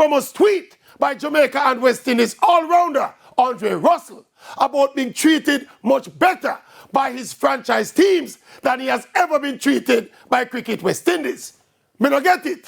famous tweet by Jamaica and West Indies all-rounder Andre Russell about being treated much better by his franchise teams than he has ever been treated by Cricket West Indies. Me not get it.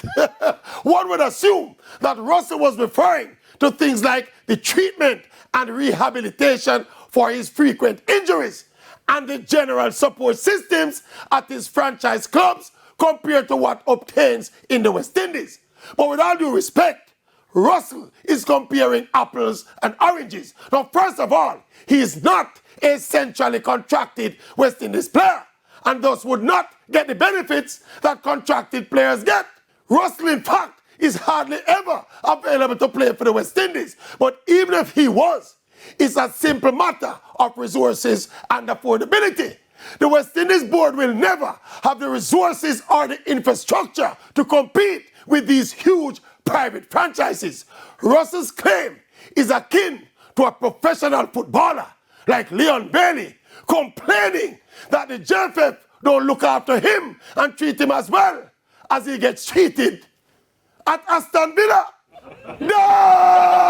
One would assume that Russell was referring to things like the treatment and rehabilitation for his frequent injuries and the general support systems at his franchise clubs compared to what obtains in the West Indies. But with all due respect, Russell is comparing apples and oranges. Now, first of all, he is not a centrally contracted West Indies player and thus would not get the benefits that contracted players get. Russell, in fact, is hardly ever available to play for the West Indies. But even if he was, it's a simple matter of resources and affordability. The West Indies board will never have the resources or the infrastructure to compete with these huge private franchises. Russell's claim is akin to a professional footballer like Leon Bailey complaining that the JFF don't look after him and treat him as well as he gets treated at Aston Villa. No!